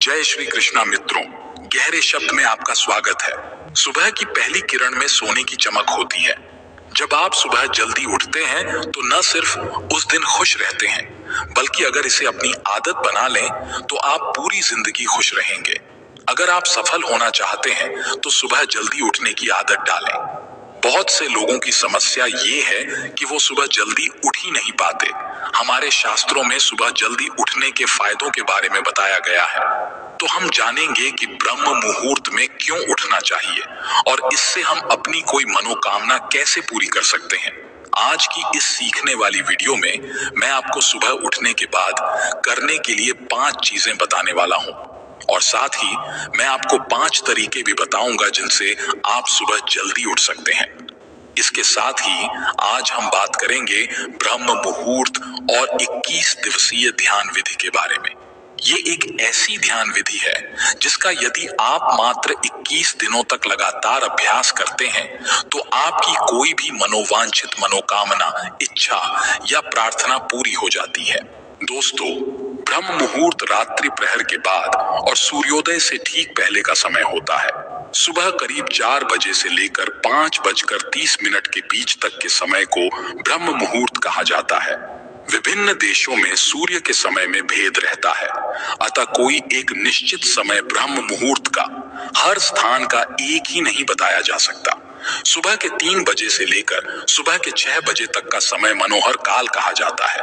जय श्री कृष्णा मित्रों, गहरे शब्द में आपका स्वागत है। सुबह की पहली किरण में सोने की चमक होती है। जब आप सुबह जल्दी उठते हैं तो न सिर्फ उस दिन खुश रहते हैं, बल्कि अगर इसे अपनी आदत बना लें तो आप पूरी जिंदगी खुश रहेंगे। अगर आप सफल होना चाहते हैं तो सुबह जल्दी उठने की आदत डालें। बहुत से लोगों की समस्या ये है कि वो सुबह जल्दी उठ ही नहीं पाते। हमारे शास्त्रों में सुबह जल्दी उठने के फायदों के बारे में बताया गया है। तो हम जानेंगे कि ब्रह्म मुहूर्त में क्यों उठना चाहिए और इससे हम अपनी कोई मनोकामना कैसे पूरी कर सकते हैं। आज की इस सीखने वाली वीडियो में मैं आपको सुबह उठने के बाद करने के लिए 5 चीजें बताने वाला हूँ और साथ ही मैं आपको 5 तरीके भी बताऊंगा जिनसे आप सुबह जल्दी उठ सकते हैं। इसके साथ ही आज हम बात करेंगे ब्रह्म मुहूर्त और 21 दिवसीय ध्यान विधि के बारे में। ये एक ऐसी ध्यान विधि है जिसका यदि आप मात्र 21 दिनों तक लगातार अभ्यास करते हैं तो आपकी कोई भी मनोवांछित मनोकामना, इच्छा या प्रार्थना पूरी हो जाती है। दोस्तों, ब्रह्म मुहूर्त रात्रि प्रहर के बाद और सूर्योदय से ठीक पहले का समय होता है। सुबह करीब 4 बजे से लेकर 5:30 के बीच तक के समय को ब्रह्म मुहूर्त कहा जाता है। विभिन्न देशों में सूर्य के समय में भेद रहता है, अतः कोई एक निश्चित समय ब्रह्म मुहूर्त का हर स्थान का एक ही नहीं बताया जा सकता। सुबह के 3 बजे से लेकर सुबह के 6 बजे तक का समय मनोहर काल कहा जाता है।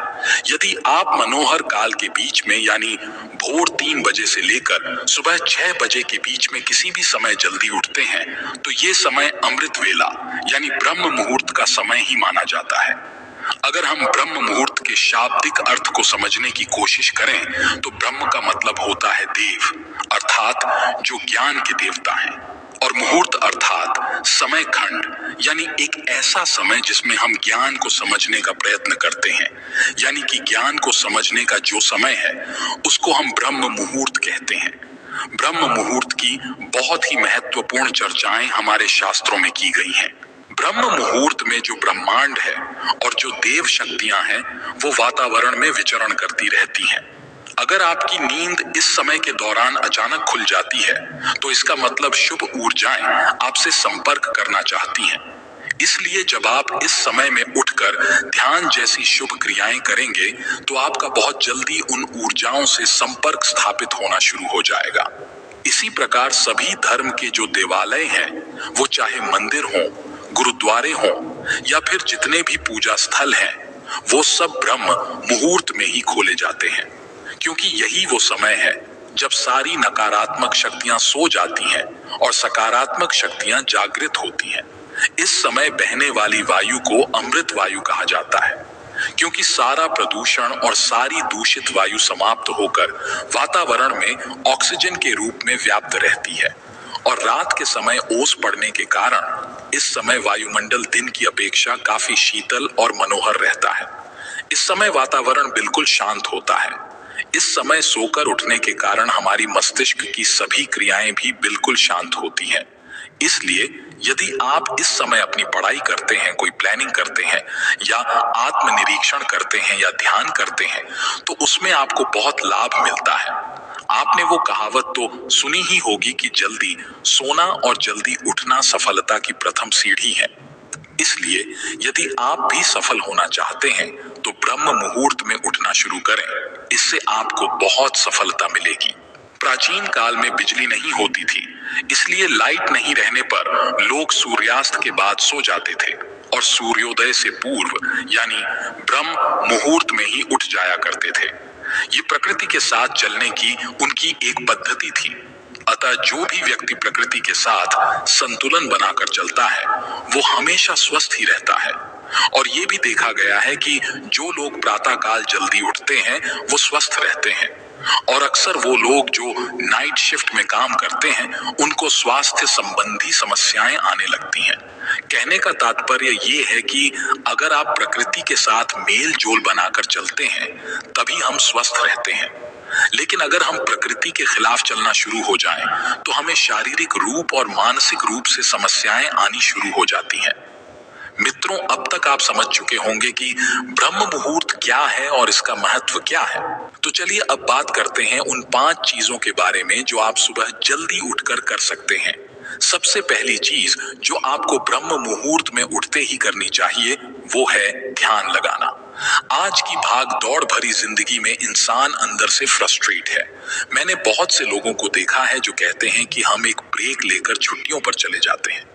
यदि आप मनोहर काल के बीच में यानी भोर 3 बजे से लेकर सुबह 6 बजे के बीच में किसी भी समय जल्दी उठते हैं तो ये समय अमृत वेला यानी ब्रह्म मुहूर्त का समय ही माना जाता है। अगर हम ब्रह्म मुहूर्त के शाब्दिक अर्थ को समझने की कोशिश करें तो ब्रह्म का मतलब होता है देव, अर्थात जो ज्ञान के देवता हैं, और मुहूर्त अर्थात समय खंड यानी एक ऐसा समय जिसमें हम ज्ञान को समझने का प्रयत्न करते हैं, यानी कि ज्ञान को समझने का जो समय है उसको हम ब्रह्म मुहूर्त कहते हैं। ब्रह्म मुहूर्त की बहुत ही महत्वपूर्ण चर्चाएं हमारे शास्त्रों में की गई हैं। ब्रह्म मुहूर्त में जो ब्रह्मांड है और जो देव शक्तियां हैं वो वातावरण में विचरण करती रहती हैं। अगर आपकी नींद इस समय के दौरान अचानक खुल जाती है तो इसका मतलब शुभ ऊर्जाएं आपसे संपर्क करना चाहती हैं। इसलिए जब आप इस समय में उठकर ध्यान जैसी शुभ क्रियाएं करेंगे तो आपका बहुत जल्दी उन ऊर्जाओं से संपर्क स्थापित होना शुरू हो जाएगा। इसी प्रकार सभी धर्म के जो देवालय हैं, वो चाहे मंदिर हों, गुरुद्वारे हों या फिर जितने भी पूजा स्थल हैं, वो सब ब्रह्म मुहूर्त में ही खोले जाते हैं, क्योंकि यही वो समय है जब सारी नकारात्मक शक्तियां सो जाती हैं और सकारात्मक शक्तियां जागृत होती हैं। इस समय बहने वाली वायु को अमृत वायु कहा जाता है, क्योंकि सारा प्रदूषण और सारी दूषित वायु समाप्त होकर वातावरण में ऑक्सीजन के रूप में व्याप्त रहती है। और रात के समय ओस पड़ने के कारण इस समय वायुमंडल दिन की अपेक्षा काफी शीतल और मनोहर रहता है। इस समय वातावरण बिल्कुल शांत होता है। इस समय सोकर उठने के कारण हमारी मस्तिष्क की सभी क्रियाएं भी बिल्कुल शांत होती हैं। इसलिए यदि आप इस समय अपनी पढ़ाई करते हैं, कोई प्लानिंग करते हैं या आत्मनिरीक्षण करते हैं या ध्यान करते हैं तो उसमें आपको बहुत लाभ मिलता है। आपने वो कहावत तो सुनी ही होगी कि जल्दी सोना और जल्दी उठना सफलता की प्रथम सीढ़ी है। इसलिए यदि आप भी सफल होना चाहते हैं तो ब्रह्म मुहूर्त में उठना शुरू करें। इससे आपको बहुत सफलता मिलेगी। प्राचीन काल में बिजली नहीं होती थी, इसलिए लाइट नहीं रहने पर लोग सूर्यास्त के बाद सो जाते थे और सूर्योदय से पूर्व यानी ब्रह्म मुहूर्त में ही उठ जाया करते थे। ये प्रकृति के साथ चलने की उनकी एक पद्धति थी। अतः जो भी व्यक्ति प्रकृति के साथ संतुलन बनाकर चलता है वो हमेशा स्वस्थ ही रहता है। और ये भी देखा गया है कि जो लोग प्रातःकाल जल्दी उठते हैं वो स्वस्थ रहते हैं, और अक्सर वो लोग जो नाइट शिफ्ट में काम करते हैं उनको स्वास्थ्य संबंधी समस्याएं आने लगती हैं। कहने का तात्पर्य ये है कि अगर आप प्रकृति के साथ मेल जोल बनाकर चलते हैं तभी हम स्वस्थ रहते हैं। लेकिन अगर हम प्रकृति के खिलाफ चलना शुरू हो जाएं तो हमें शारीरिक रूप और मानसिक रूप से समस्याएं आनी शुरू हो जाती हैं। मित्रों, अब तक आप समझ चुके होंगे कि ब्रह्म मुहूर्त क्या है और इसका महत्व क्या है। तो चलिए अब बात करते हैं उन 5 चीजों के बारे में जो आप सुबह जल्दी उठकर कर सकते हैं। सबसे पहली चीज जो आपको ब्रह्म मुहूर्त में उठते ही करनी चाहिए वो है ध्यान लगाना। आज की भाग दौड़ भरी जिंदगी में इंसान अंदर से फ्रस्ट्रेट है। मैंने बहुत से लोगों को देखा है जो कहते हैं कि हम एक ब्रेक लेकर छुट्टियों पर चले जाते हैं।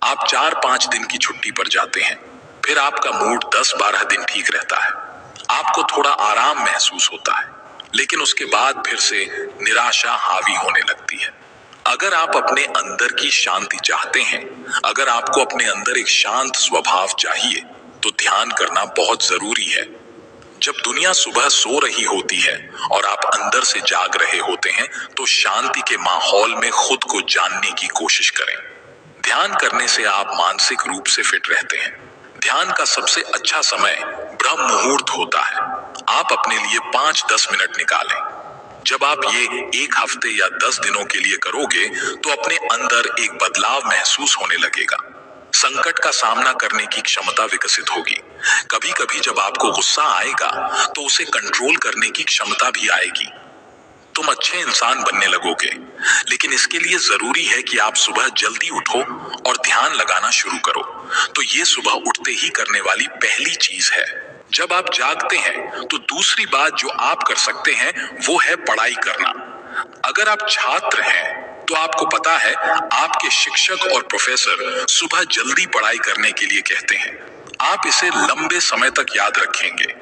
आप 4-5 दिन की छुट्टी पर जाते हैं, फिर आपका मूड 10-12 दिन ठीक रहता है, आपको थोड़ा आराम महसूस होता है, लेकिन उसके बाद फिर से निराशा हावी होने लगती है। अगर आप अपने अंदर की शांति चाहते हैं, अगर आपको अपने अंदर एक शांत स्वभाव चाहिए, तो ध्यान करना बहुत जरूरी है। जब दुनिया सुबह सो रही होती है और आप अंदर से जाग रहे होते हैं, तो शांति के माहौल में खुद को जानने की कोशिश करें। ध्यान करने से आप मानसिक रूप से फिट रहते हैं। ध्यान का सबसे अच्छा समय ब्रह्म मुहूर्त होता है। आप अपने लिए 5-10 मिनट निकालें। जब आप ये 1 हफ्ते या 10 दिनों के लिए करोगे, तो अपने अंदर एक बदलाव महसूस होने लगेगा। संकट का सामना करने की क्षमता विकसित होगी। कभी कभी जब आपको गुस्सा आएगा, तो उसे कंट्रोल करने की क्षमता भी आएगी। तुम अच्छे इंसान बनने लगोगे, लेकिन इसके लिए जरूरी है कि आप सुबह जल्दी उठो और ध्यान लगाना शुरू करो। तो ये सुबह उठते ही करने वाली पहली चीज है। जब आप जागते हैं, तो दूसरी बात जो आप कर सकते हैं वो है पढ़ाई करना। अगर आप छात्र हैं, तो आपको पता है आपके शिक्षक और प्रोफेसर सुबह जल्दी पढ़ाई करने के लिए कहते हैं। आप इसे लंबे समय तक याद रखेंगे।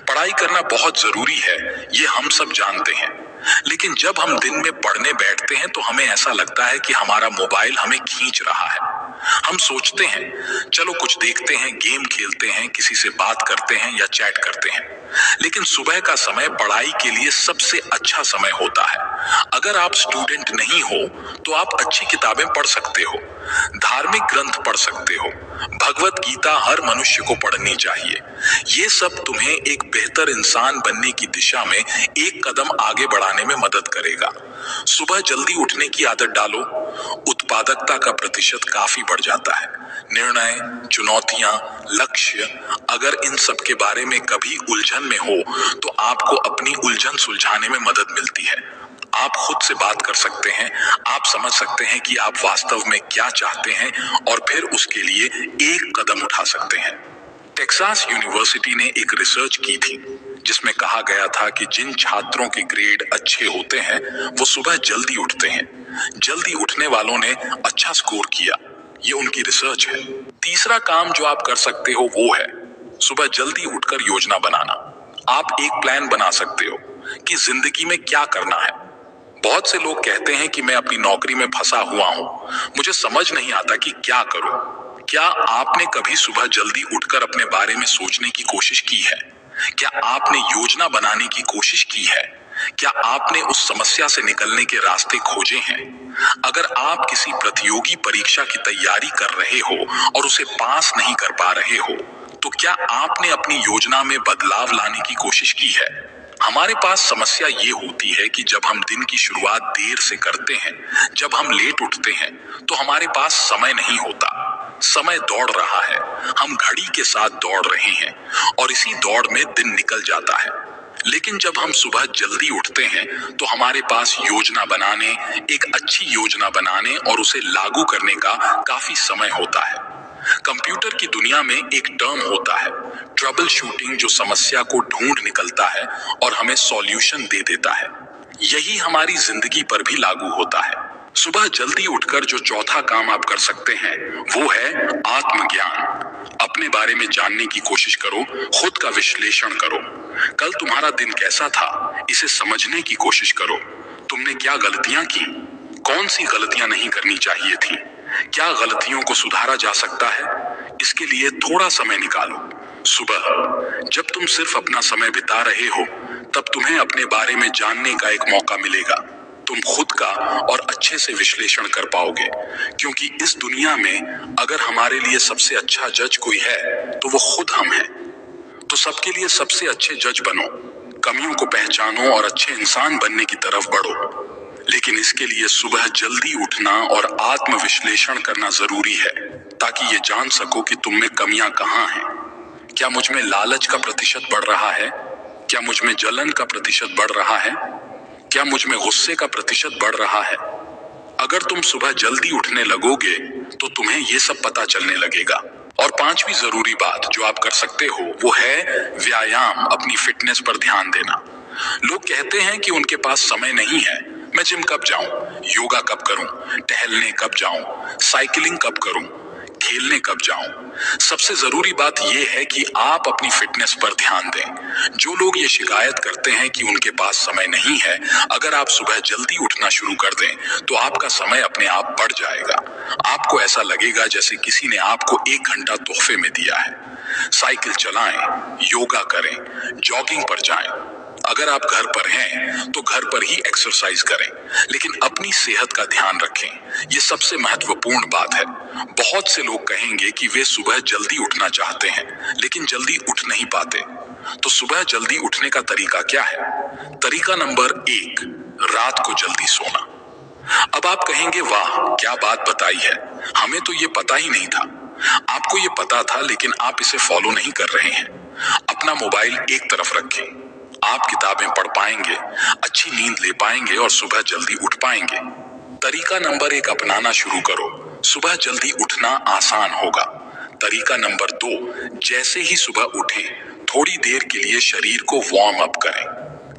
पढ़ाई करना बहुत जरूरी है, ये हम सब जानते हैं, लेकिन जब हम दिन में पढ़ने बैठते हैं तो हमें ऐसा लगता है कि हमारा मोबाइल हमें खींच रहा है। हम सोचते हैं चलो कुछ देखते हैं, गेम खेलते हैं, किसी से बात करते हैं या चैट करते हैं, लेकिन सुबह का समय पढ़ाई के लिए सबसे अच्छा समय होता है। अगर आप स्टूडेंट नहीं हो, तो आप अच्छी किताबें पढ़ सकते हो, धार्मिक ग्रंथ पढ़ सकते हो। भगवत गीता हर मनुष्य को पढ़नी चाहिए। ये सब तुम्हें एक बेहतर इंसान बनने की दिशा में एक कदम आगे बढ़ाने में मदद करेगा। सुबह जल्दी उठने की आदत डालो, उत्पादकता का प्रतिशत काफी बढ़ जाता है। निर्णय, चुनौतियां, लक्ष्य, अगर इन सब के बारे में कभी उलझन में हो, तो आपको अपनी उलझन सुलझाने में मदद मिलती है। आप खुद से बात कर सकते हैं, आप समझ सकते हैं कि आप वास्तव में क्या चाहते हैं और फिर उसके लिए एक कदम उठा सकते हैं। टेक्सास यूनिवर्सिटी ने एक रिसर्च की थी जिसमें कहा गया था कि जिन छात्रों के ग्रेड अच्छे होते हैं वो सुबह जल्दी उठते हैं। जल्दी उठने वालों ने अच्छा स्कोर किया, ये उनकी रिसर्च है। तीसरा काम जो आप कर सकते हो वो है सुबह जल्दी उठकर योजना बनाना। आप एक प्लान बना सकते हो कि जिंदगी में क्या करना है। बहुत से लोग कहते हैं कि मैं अपनी नौकरी में फंसा हुआ हूं, मुझे समझ नहीं आता कि क्या करूं। क्या आपने कभी सुबह जल्दी उठकर अपने बारे में सोचने की कोशिश की है? क्या आपने योजना बनाने की कोशिश की है? क्या आपने उस समस्या से निकलने के रास्ते खोजे हैं? अगर आप किसी प्रतियोगी परीक्षा की तैयारी कर रहे हो और उसे पास नहीं कर पा रहे हो, तो क्या आपने अपनी योजना में बदलाव लाने की कोशिश की है? हमारे पास समस्या ये होती है कि जब हम दिन की शुरुआत देर से करते हैं, जब हम लेट उठते हैं, तो हमारे पास समय नहीं होता। समय दौड़ रहा है, हम घड़ी के साथ दौड़ रहे हैं और इसी दौड़ में दिन निकल जाता है। लेकिन जब हम सुबह जल्दी उठते हैं, तो हमारे पास योजना बनाने, एक अच्छी योजना बनाने और उसे लागू करने का काफी समय होता है। कंप्यूटर की दुनिया में एक टर्म होता है ट्रबल शूटिंग, जो समस्या को ढूंढ निकलता है और हमें सॉल्यूशन दे देता है। यही हमारी जिंदगी पर भी लागू होता है। सुबह जल्दी उठकर जो चौथा काम आप कर सकते हैं वो है आत्मज्ञान। अपने बारे में जानने की कोशिश करो, खुद का विश्लेषण करो। कल तुम्हारा दिन कैसा था, इसे समझने की कोशिश करो। तुमने क्या गलतियां की, कौन सी गलतियां नहीं करनी चाहिए थी, क्या गलतियों को सुधारा जा सकता है? इसके लिए थोड़ा समय निकालो। सुबह जब तुम सिर्फ अपना समय बिता रहे हो, तब तुम्हें अपने बारे में जानने का एक मौका मिलेगा। तुम खुद का और अच्छे से विश्लेषण कर पाओगे, क्योंकि इस दुनिया में अगर हमारे लिए सबसे अच्छा जज कोई है तो वो खुद हम हैं। तो सबके लिए सबसे अच्छे जज बनो, कमियों को पहचानो और अच्छे इंसान बनने की तरफ बढ़ो। लेकिन इसके लिए सुबह जल्दी उठना और आत्मविश्लेषण करना जरूरी है, ताकि ये जान सको कि तुम में कमियां कहाँ हैं। क्या मुझ में लालच का प्रतिशत बढ़ रहा है? क्या मुझ में जलन का प्रतिशत बढ़ रहा है? क्या मुझ में गुस्से का प्रतिशत बढ़ रहा है? अगर तुम सुबह जल्दी उठने लगोगे तो तुम्हें ये सब पता चलने लगेगा। और पांचवी जरूरी बात जो आप कर सकते हो वो है व्यायाम, अपनी फिटनेस पर ध्यान देना। लोग कहते हैं कि उनके पास समय नहीं है, मैं जिम कब जाऊं, योगा कब करूं, टहलने कब जाऊं, साइकिलिंग कब करूं, खेलने कब जाऊं। सबसे जरूरी बात यह है कि आप अपनी फिटनेस पर ध्यान दें। जो लोग ये शिकायत करते हैं कि उनके पास समय नहीं है, अगर आप सुबह जल्दी उठना शुरू कर दें तो आपका समय अपने आप बढ़ जाएगा। आपको ऐसा लगेगा जैसे किसी ने आपको 1 घंटा तोहफे में दिया है। साइकिल चलाएं, योगा करें, जॉगिंग पर जाएं। अगर आप घर पर हैं तो घर पर ही एक्सरसाइज करें, लेकिन अपनी सेहत का ध्यान रखें। ये सबसे महत्वपूर्ण बात है। बहुत से लोग कहेंगे कि वे सुबह जल्दी उठना चाहते हैं लेकिन जल्दी उठ नहीं पाते। तो सुबह जल्दी उठने का तरीका क्या है? तरीका नंबर 1, रात को जल्दी सोना। अब आप कहेंगे वाह क्या बात बताई है, हमें तो ये पता ही नहीं था। आपको ये पता था लेकिन आप इसे फॉलो नहीं कर रहे हैं। अपना मोबाइल एक तरफ रखें, आप किताबें पढ़ पाएंगे, अच्छी नींद ले पाएंगे और सुबह जल्दी उठ पाएंगे। तरीका नंबर 1 अपनाना शुरू करो, सुबह जल्दी उठना आसान होगा। तरीका नंबर 2, जैसे ही सुबह उठें थोड़ी देर के लिए शरीर को वार्म अप करें।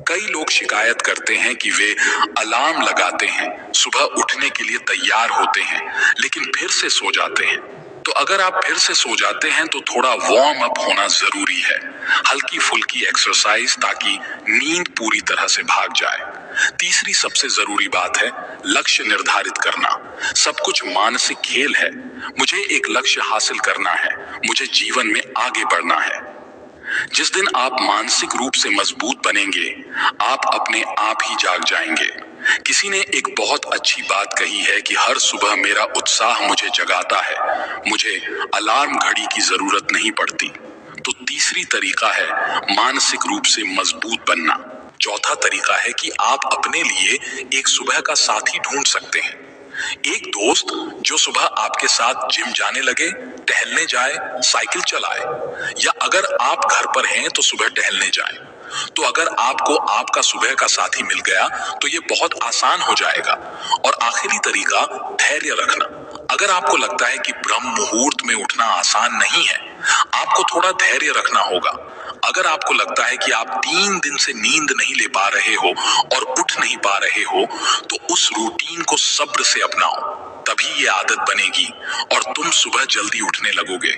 कई लोग शिकायत करते हैं कि वे अलार्म लगाते हैं, सुबह उठने के लिए तैयार होते हैं, लेकिन फिर से सो जाते हैं। तो अगर आप फिर से सो जाते हैं तो थोड़ा वार्म अप होना जरूरी है, हल्की फुल्की एक्सरसाइज, ताकि नींद पूरी तरह से भाग जाए। तीसरी सबसे जरूरी बात है लक्ष्य निर्धारित करना। सब कुछ मानसिक खेल है। मुझे एक लक्ष्य हासिल करना है, मुझे जीवन में आगे बढ़ना है। जिस दिन आप मानसिक रूप से मजबूत बनेंगे, आप अपने आप ही जाग जाएंगे। किसी ने एक बहुत अच्छी बात कही है कि हर सुबह मेरा उत्साह मुझे जगाता है, मुझे अलार्म घड़ी की जरूरत नहीं पड़ती। तो तीसरी तरीका है मानसिक रूप से मजबूत बनना। चौथा तरीका है कि आप अपने लिए एक सुबह का साथी ढूंढ सकते हैं। एक दोस्त जो सुबह आपके साथ जिम जाने लगे, टहलने जाए, साइकिल चलाए, या अगर आप घर पर हैं तो सुबह टहलने जाएं। तो अगर आपको आपका सुबह का साथी मिल गया तो ये बहुत आसान हो जाएगा। और आखिरी तरीका धैर्य रखना। अगर आपको लगता है कि ब्रह्म मुहूर्त में उठना आसान नहीं है, आपको थोड़ा धैर्य रखना होगा। अगर आपको लगता है कि आप 3 दिन से नींद नहीं ले पा रहे हो और उठ नहीं पा रहे हो, तो उस रूटीन को सब्र से अपनाओ, तभी ये आदत बनेगी और तुम सुबह जल्दी उठने लगोगे।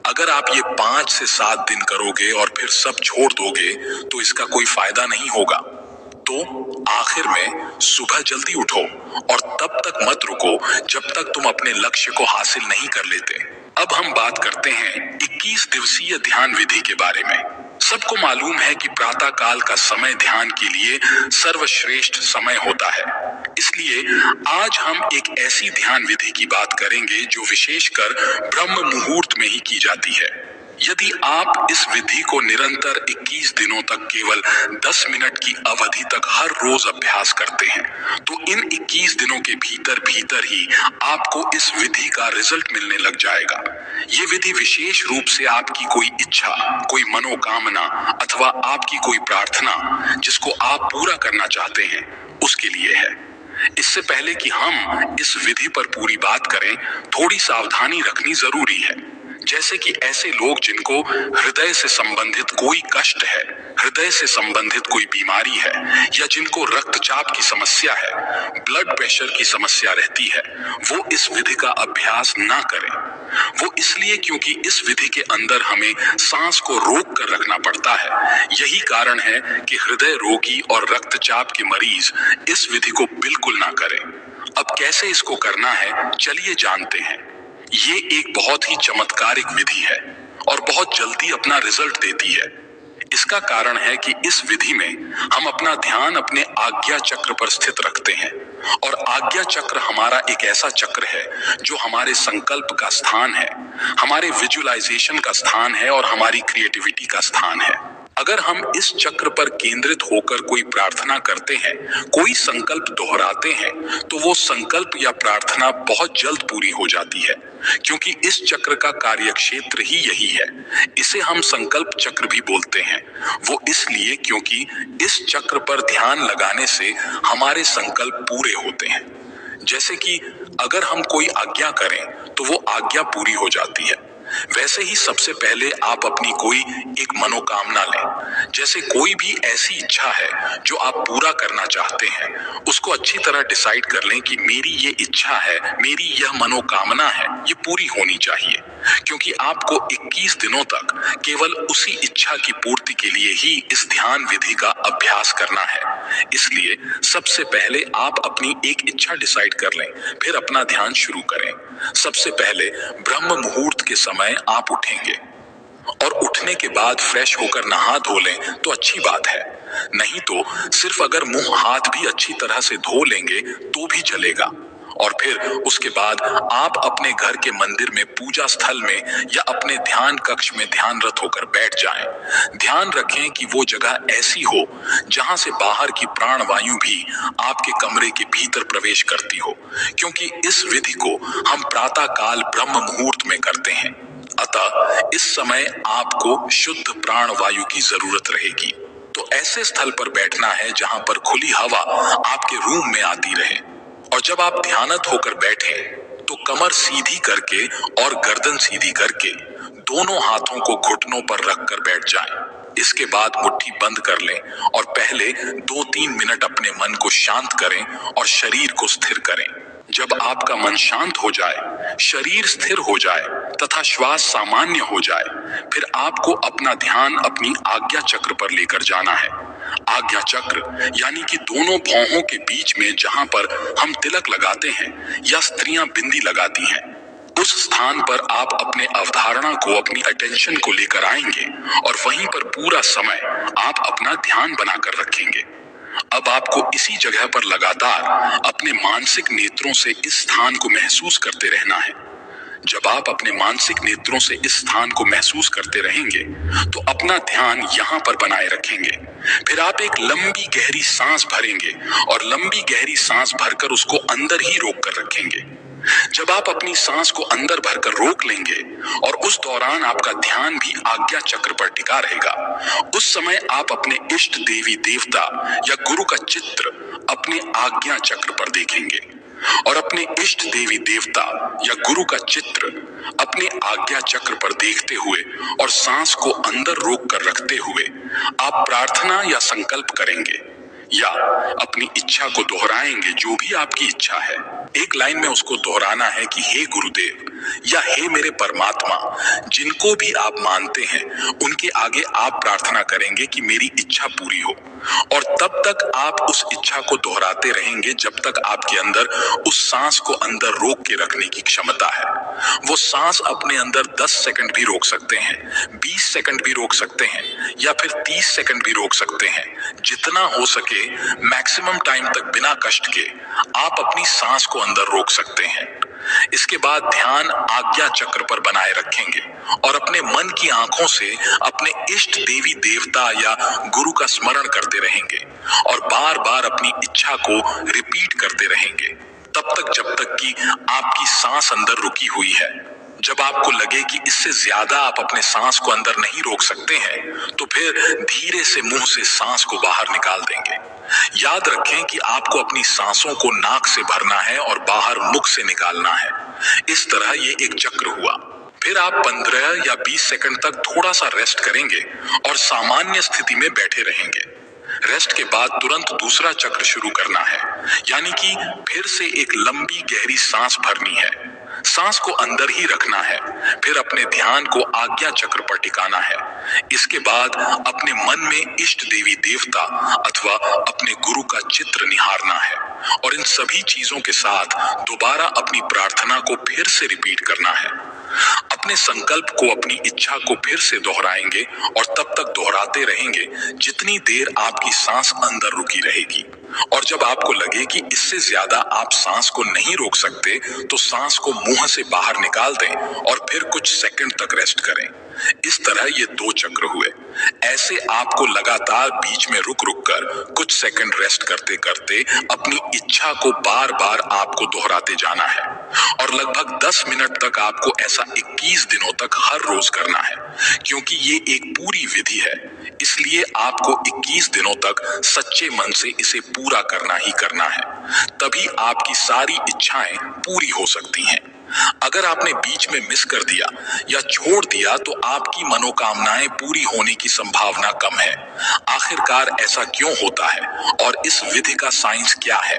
अगर आप ये 5 से 7 दिन करोगे और फिर सब छोड़ दोगे तो इसका कोई फायदा नहीं होगा। तो आखिर में सुबह जल्दी उठो और तब तक मत रुको जब तक तुम अपने लक्ष्य को हासिल नहीं कर लेते। अब हम बात करते हैं 21 दिवसीय ध्यान विधि के बारे में। सबको मालूम है कि प्रातः काल का समय ध्यान के लिए सर्वश्रेष्ठ समय होता है। इसलिए आज हम एक ऐसी ध्यान विधि की बात करेंगे जो विशेषकर ब्रह्म मुहूर्त में ही की जाती है। यदि आप इस विधि को निरंतर 21 दिनों तक केवल 10 मिनट की अवधि तक हर रोज अभ्यास करते हैं, तो इन 21 दिनों के भीतर ही आपको इस विधि का रिजल्ट मिलने लग जाएगा। ये विधि विशेष रूप से आपकी कोई इच्छा, कोई मनोकामना अथवा आपकी कोई प्रार्थना जिसको आप पूरा करना चाहते हैं, उसके लिए है। इससे पहले कि हम इस विधि पर पूरी बात करें, थोड़ी सावधानी रखनी जरूरी है। जैसे कि ऐसे लोग जिनको हृदय से संबंधित कोई कष्ट है, हृदय से संबंधित कोई बीमारी है, या जिनको रक्तचाप की समस्या है, ब्लड प्रेशर की समस्या रहती है, वो इस विधि का अभ्यास ना करें। वो इसलिए क्योंकि इस विधि के अंदर हमें सांस को रोक कर रखना पड़ता है। यही कारण है कि हृदय रोगी और रक्तचाप के मरीज इस विधि को बिल्कुल ना करें। अब कैसे इसको करना है, चलिए जानते हैं। ये एक बहुत ही चमत्कारिक विधि है और बहुत जल्दी अपना रिजल्ट देती है। इसका कारण है कि इस विधि में हम अपना ध्यान अपने आज्ञा चक्र पर स्थित रखते हैं, और आज्ञा चक्र हमारा एक ऐसा चक्र है जो हमारे संकल्प का स्थान है, हमारे विजुअलाइजेशन का स्थान है और हमारी क्रिएटिविटी का स्थान है। अगर हम इस चक्र पर केंद्रित होकर कोई प्रार्थना करते हैं, कोई संकल्प दोहराते हैं, तो वो संकल्प या प्रार्थना बहुत जल्द पूरी हो जाती है, क्योंकि इस चक्र का कार्यक्षेत्र ही यही है। इसे हम संकल्प चक्र भी बोलते हैं। वो इसलिए क्योंकि इस चक्र पर ध्यान लगाने से हमारे संकल्प पूरे होते हैं। जैसे कि अगर हम कोई आज्ञा करें तो वो आज्ञा पूरी हो जाती है। वैसे ही सबसे पहले आप अपनी कोई एक मनोकामना लें। जैसे कोई भी ऐसी इच्छा है जो आप पूरा करना चाहते हैं, उसको अच्छी तरह डिसाइड कर लें कि मेरी ये इच्छा है, मेरी यह मनोकामना है, ये पूरी होनी चाहिए। क्योंकि आपको 21 दिनों तक केवल उसी इच्छा की पूर्ति के लिए ही इस ध्यान विधि का अभ्यास करना है। इसलिए सबसे पहले आप अपनी एक इच्छा डिसाइड कर लें, फिर अपना ध्यान शुरू करें। सबसे पहले ब्रह्म मुहूर्त के समय आप उठेंगे और उठने के बाद फ्रेश होकर नहा धो लें तो अच्छी बात है। नहीं तो सिर्फ अगर मुंह हाथ भी अच्छी तरह से धो लेंगे तो भी चलेगा। और फिर उसके बाद आप अपने घर के मंदिर में, पूजा स्थल में या अपने ध्यान कक्ष में ध्यानरत होकर बैठ जाएं। ध्यान रखें कि वो जगह ऐसी हो जहां से बाहर की प्राण वायु भी आपके कमरे के भीतर प्रवेश करती हो, क्योंकि इस विधि को हम प्रातः काल ब्रह्म मुहूर्त में करते हैं। अतः इस समय आपको शुद्ध प्राण वायु की जरूरत रहेगी। तो ऐसे स्थल पर बैठना है जहां पर खुली हवा आपके रूम में आती रहे। और जब आप ध्यानत होकर बैठे तो कमर सीधी करके और गर्दन सीधी करके दोनों हाथों को घुटनों पर रखकर बैठ जाएं। इसके बाद मुट्ठी बंद कर लें और पहले 2-3 मिनट अपने मन को शांत करें और शरीर को स्थिर करें। जब आपका मन शांत हो जाए, शरीर स्थिर हो जाए तथा श्वास सामान्य हो जाए, फिर आपको अपना ध्यान अपनी आज्ञा चक्र पर लेकर जाना है। आज्ञा चक्र यानी कि दोनों भौहों के बीच में जहां पर हम तिलक लगाते हैं या स्त्रियां बिंदी लगाती हैं, उस स्थान पर आप अपने अवधारणा को, अपनी अटेंशन को लेकर आएंगे और वहीं पर पूरा समय आप अपना ध्यान बनाकर रखेंगे। अब आपको इसी जगह पर लगातार अपने मानसिक नेत्रों से इस स्थान को महसूस करते रहना है। जब आप अपने मानसिक नेत्रों से इस स्थान को महसूस करते रहेंगे तो अपना ध्यान यहाँ पर बनाए रखेंगे। फिर आप एक लंबी गहरी सांस भरेंगे और लंबी गहरी सांस भरकर उसको अंदर ही रोक कर रखेंगे। जब आप अपनी सांस को अंदर भरकर रोक लेंगे और उस दौरान आपका ध्यान भी आज्ञा चक्र पर टिका रहेगा, उस समय आप अपने इष्ट देवी देवता या गुरु का चित्र अपने आज्ञा चक्र पर देखेंगे और अपने इष्ट देवी देवता या गुरु का चित्र अपने आज्ञा चक्र पर देखते हुए और सांस को अंदर रोक कर रखते हुए आप प्रार्थना या संकल्प करेंगे या अपनी इच्छा को दोहराएंगे। जो भी आपकी इच्छा है, एक लाइन में उसको दोहराना है कि हे गुरुदेव या हे मेरे परमात्मा, जिनको भी आप मानते हैं उनके आगे आप प्रार्थना करेंगे कि मेरी इच्छा पूरी हो। और तब तक आप उस इच्छा को दोहराते रहेंगे जब तक आपके अंदर उस सांस को अंदर रोक के रखने की क्षमता है। वो सांस अपने अंदर 10 सेकंड भी रोक सकते हैं, 20 सेकंड भी रोक सकते हैं या फिर 30 सेकंड भी रोक सकते हैं। जितना हो सके मैक्सिमम टाइम तक बिना कष्ट के आप अपनी सांस को अंदर रोक सकते हैं। इसके बाद ध्यान आज्ञा चक्र पर बनाए रखेंगे और अपने मन की आंखों से अपने इष्ट देवी देवता या गुरु का स्मरण करते रहेंगे और बार बार अपनी इच्छा को रिपीट करते रहेंगे तब तक जब तक कि आपकी सांस अंदर रुकी हुई है। जब आपको लगे कि इससे ज्यादा आप अपने सांस को अंदर नहीं रोक सकते हैं तो फिर धीरे से मुंह से सांस को बाहर निकाल देंगे। याद रखें कि आपको अपनी सांसों को नाक से भरना है और बाहर मुख से निकालना है। इस तरह ये एक चक्र हुआ। फिर आप 15 या 20 सेकंड तक थोड़ा सा रेस्ट करेंगे और सामान्य स्थिति में बैठे रहेंगे। रेस्ट के बाद तुरंत दूसरा चक्र शुरू करना है, यानी कि फिर से एक लंबी गहरी सांस भरनी है। सांस को अंदर ही रखना है, फिर अपने ध्यान को आज्ञा चक्र पर टिकाना है। इसके बाद अपने मन में इष्ट देवी देवता अथवा अपने गुरु का चित्र निहारना है और इन सभी चीजों के साथ दोबारा अपनी प्रार्थना को फिर से रिपीट करना है। अपने संकल्प को, अपनी इच्छा को फिर से दोहराएंगे और तब तक दोहराते रहेंगे जितनी देर आपकी सांस अंदर रुकी रहेगी। और जब आपको लगे कि इससे ज्यादा आप सांस को नहीं रोक सकते तो सांस को मुंह से बाहर निकाल दें और फिर कुछ सेकंड तक रेस्ट करें। इस तरह ये 2 चक्र हुए। ऐसे आपको लगातार बीच में रुक रुक कर कुछ सेकंड रेस्ट करते करते अपनी इच्छा को बार बार आपको दोहराते जाना है और लगभग 10 मिनट तक आपको ऐसा 21 दिनों तक हर रोज करना है। क्योंकि ये एक पूरी विधि है, इसलिए आपको 21 दिनों तक सच्चे मन से इसे पूरा करना ही करना है। तभी आपकी सारी इच्छाएं पूरी हो सकती हैं। अगर आपने बीच में मिस कर दिया या छोड़ दिया तो आपकी मनोकामनाएं पूरी होने की संभावना कम है। आखिरकार ऐसा क्यों होता है और इस विधि का साइंस क्या है?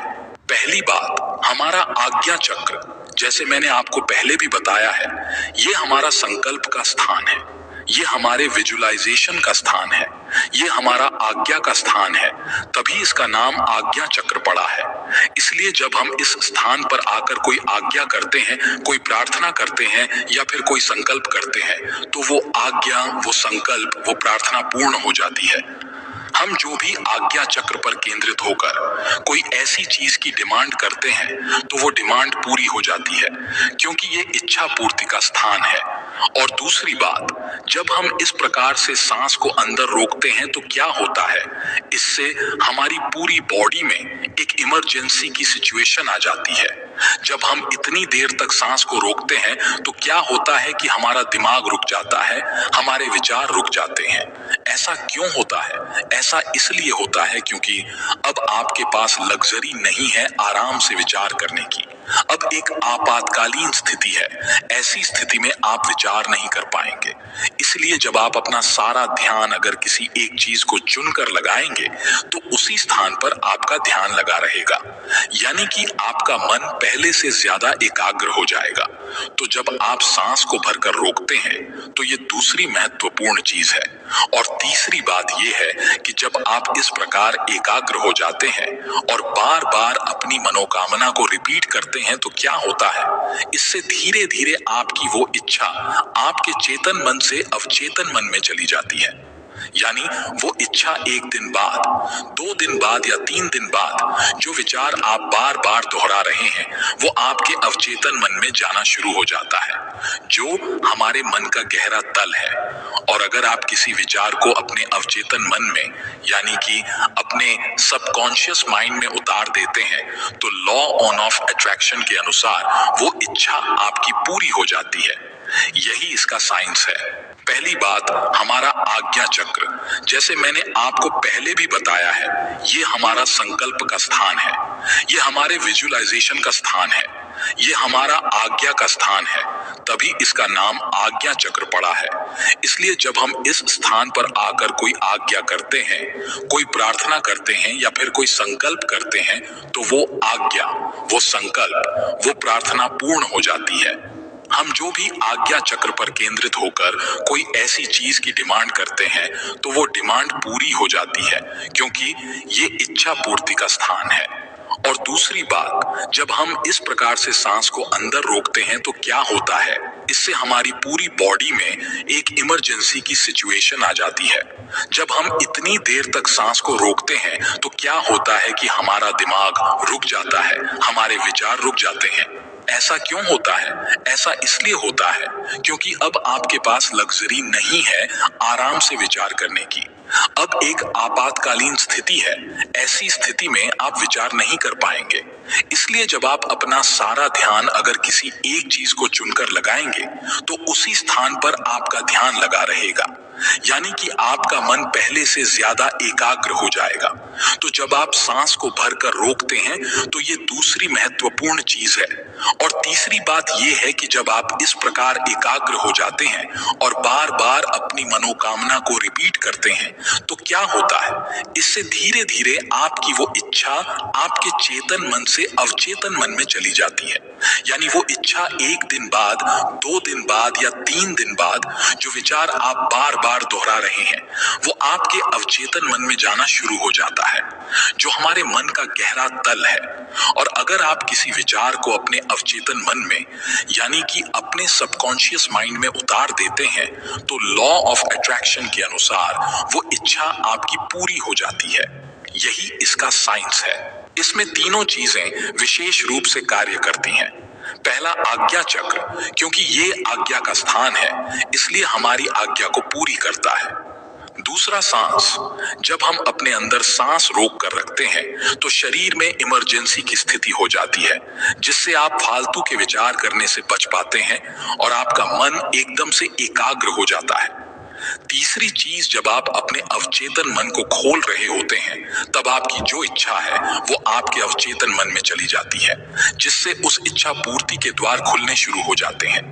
पहली बात, हमारा आज्ञा चक्र, जैसे मैंने आपको पहले भी बताया है, ये हमारा संकल्प का स्थान है, ये हमारे विजुअलाइजेशन का स्थान है, ये हमारा आज्ञा का स्थान है। तभी इसका नाम आज्ञा चक्र पड़ा है। इसलिए जब हम इस स्थान पर आकर कोई आज्ञा करते हैं, कोई प्रार्थना करते हैं या फिर कोई संकल्प करते हैं, तो वो आज्ञा, वो संकल्प, वो प्रार्थना पूर्ण हो जाती है। हम जो भी आज्ञा चक्र पर केंद्रित होकर कोई ऐसी चीज की डिमांड करते हैं तो वो डिमांड पूरी हो जाती है, क्योंकि ये इच्छा पूर्ति का स्थान है। और दूसरी बात, जब हम इस प्रकार से सांस को अंदर रोकते हैं तो क्या होता है, इससे हमारी पूरी बॉडी में एक इमरजेंसी की सिचुएशन आ जाती है। जब हम इतनी देर तक सांस को रोकते हैं तो क्या होता है कि हमारा दिमाग रुक जाता है, हमारे विचार रुक जाते हैं। ऐसा क्यों होता है? ऐसा इसलिए होता है क्योंकि अब आपके पास लग्जरी नहीं है आराम से विचार करने की। अब एक आपातकालीन स्थिति है। ऐसी स्थिति में आप विचार नहीं कर पाएंगे। इसलिए जब आप अपना सारा ध्यान अगर किसी एक चीज को चुनकर लगाएंगे तो उसी स्थान पर आपका ध्यान लगा रहेगा, यानी कि आपका मन पहले से ज्यादा एकाग्र हो जाएगा। तो जब आप सांस को भरकर रोकते हैं तो ये दूसरी महत्वपूर्ण चीज है। और तीसरी बात यह है कि जब आप इस प्रकार एकाग्र हो जाते हैं और बार बार अपनी मनोकामना को रिपीट करते हैं तो क्या होता है, इससे धीरे धीरे आपकी वो इच्छा आपके चेतन मन से अवचेतन मन में चली जाती है। यानी वो इच्छा एक दिन बाद, 2 दिन बाद या 3 दिन बाद जो विचार आप बार बार दोहरा रहे हैं वो आपके अवचेतन मन में जाना शुरू हो जाता है, जो हमारे मन का गहरा तल है। और अगर आप किसी विचार को अपने अवचेतन मन में, यानी कि अपने सबकॉन्शियस माइंड में उतार देते हैं तो लॉ ऑफ अट्रैक्शन के अनुसार वो इच्छा आपकी पूरी हो जाती है। यही इसका साइंस है। पहली बात, हमारा आज्ञा चक्र, जैसे मैंने आपको पहले भी बताया है, ये हमारा संकल्प का स्थान है, ये हमारे विजुअलाइजेशन का स्थान है, ये हमारा आज्ञा का स्थान है। तभी इसका नाम आज्ञा चक्र पड़ा है। इसलिए जब हम इस स्थान पर आकर कोई आज्ञा करते हैं, कोई प्रार्थना करते हैं या फिर कोई संकल्प करते हैं तो वो आज्ञा, वो संकल्प, वो प्रार्थना पूर्ण हो जाती है। हम जो भी आज्ञा चक्र पर केंद्रित होकर कोई ऐसी चीज की डिमांड करते हैं तो वो डिमांड पूरी हो जाती है, क्योंकि ये इच्छा पूर्ति का स्थान है। और दूसरी बात, जब हम इस प्रकार से सांस को अंदर रोकते हैं तो क्या होता है, इससे हमारी पूरी बॉडी में एक इमरजेंसी की सिचुएशन आ जाती है। जब हम इतनी देर तक सांस को रोकते हैं तो क्या होता है कि हमारा दिमाग रुक जाता है, हमारे विचार रुक जाते हैं। ऐसा क्यों होता है? ऐसा इसलिए होता है क्योंकि अब आपके पास लग्जरी नहीं है आराम से विचार करने की। अब एक आपातकालीन स्थिति है। ऐसी स्थिति में आप विचार नहीं कर पाएंगे। इसलिए जब आप अपना सारा ध्यान अगर किसी एक चीज को चुनकर लगाएंगे तो उसी स्थान पर आपका ध्यान लगा रहेगा, यानी कि आपका मन पहले से ज्यादा एकाग्र हो जाएगा। तो जब आप सांस को भरकर रोकते हैं तो ये दूसरी महत्वपूर्ण चीज है। और तीसरी बात यह है कि जब आप इस प्रकार एकाग्र हो जाते हैं और बार बार अपनी मनोकामना को रिपीट करते हैं तो क्या होता है, इससे धीरे धीरे आपकी वो इच्छा आपके चेतन मन से अवचेतन मन में चली जाती है। यानी वो इच्छा एक दिन बाद, 2 दिन बाद या 3 दिन बाद जो विचार आप बार बार दोहरा रहे हैं वो आपके अवचेतन मन में जाना शुरू हो जाता है, जो हमारे मन का गहरा तल है। और अगर आप किसी विचार को अपने अवचेतन मन में, यानी कि अपने सबकॉन्शियस माइंड में उतार देते हैं तो लॉ ऑफ अट्रैक्शन के अनुसार वो इच्छा आपकी पूरी हो जाती है। यही इसका साइंस है। इसमें तीनों चीजें विशेष रूप से कार्य करती हैं। पहला आज्ञा चक्र, क्योंकि ये आज्ञा का स्थान है इसलिए हमारी आज्ञा को पूरी करता है। दूसरा सांस, जब हम अपने अंदर सांस रोक कर रखते हैं तो शरीर में इमरजेंसी की स्थिति हो जाती है, जिससे आप फालतू के विचार करने से बच पाते हैं और आपका मन एकदम से एकाग्र हो जाता है। तीसरी चीज, जब आप अपने अवचेतन मन को खोल रहे होते हैं तब आपकी जो इच्छा है वो आपके अवचेतन मन में चली जाती है, जिससे उस इच्छा पूर्ति के द्वार खुलने शुरू हो जाते हैं।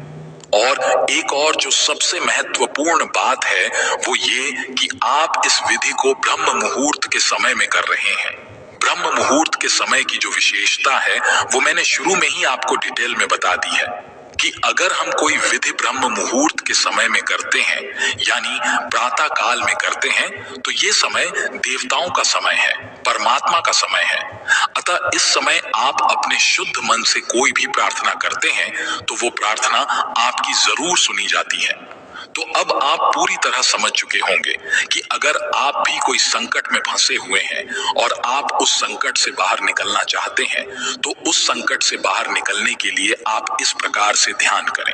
और एक और जो सबसे महत्वपूर्ण बात है वो ये कि आप इस विधि को ब्रह्म मुहूर्त के समय में कर रहे हैं। ब्रह्म मुहूर्त के समय की जो विशेषता है वो मैंने शुरू में ही आपको डिटेल में बता दी है कि अगर हम कोई विधि ब्रह्म मुहूर्त के समय में करते हैं यानी प्रातः काल में करते हैं तो ये समय देवताओं का समय है, परमात्मा का समय है। अतः इस समय आप अपने शुद्ध मन से कोई भी प्रार्थना करते हैं तो वो प्रार्थना आपकी जरूर सुनी जाती है। तो अब आप पूरी तरह समझ चुके होंगे कि अगर आप भी कोई संकट में फंसे हुए हैं और आप उस संकट से बाहर निकलना चाहते हैं तो उस संकट से बाहर निकलने के लिए आप इस प्रकार से ध्यान करें।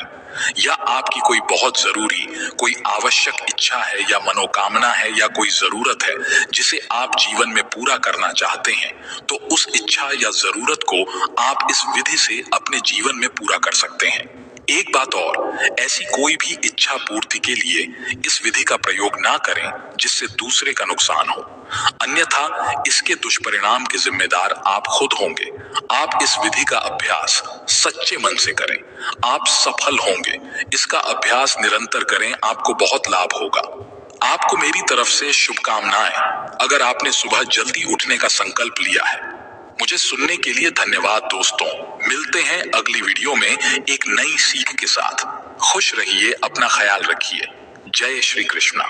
या आपकी कोई बहुत जरूरी, कोई आवश्यक इच्छा है या मनोकामना है या कोई जरूरत है जिसे आप जीवन में पूरा करना चाहते हैं, तो उस इच्छा या जरूरत को आप इस विधि से अपने जीवन में पूरा कर सकते हैं। एक बात और, ऐसी कोई भी इच्छा पूर्ति के लिए इस विधि का प्रयोग ना करें जिससे दूसरे का नुकसान हो, अन्यथा इसके दुष्परिणाम के जिम्मेदार आप खुद होंगे। आप इस विधि का अभ्यास सच्चे मन से करें, आप सफल होंगे। इसका अभ्यास निरंतर करें, आपको बहुत लाभ होगा। आपको मेरी तरफ से शुभकामनाएं। अगर आपने सुबह जल्दी उठने का संकल्प लिया है। मुझे सुनने के लिए धन्यवाद दोस्तों। मिलते हैं अगली वीडियो में एक नई सीख के साथ। खुश रहिए, अपना ख्याल रखिए। जय श्री कृष्णा।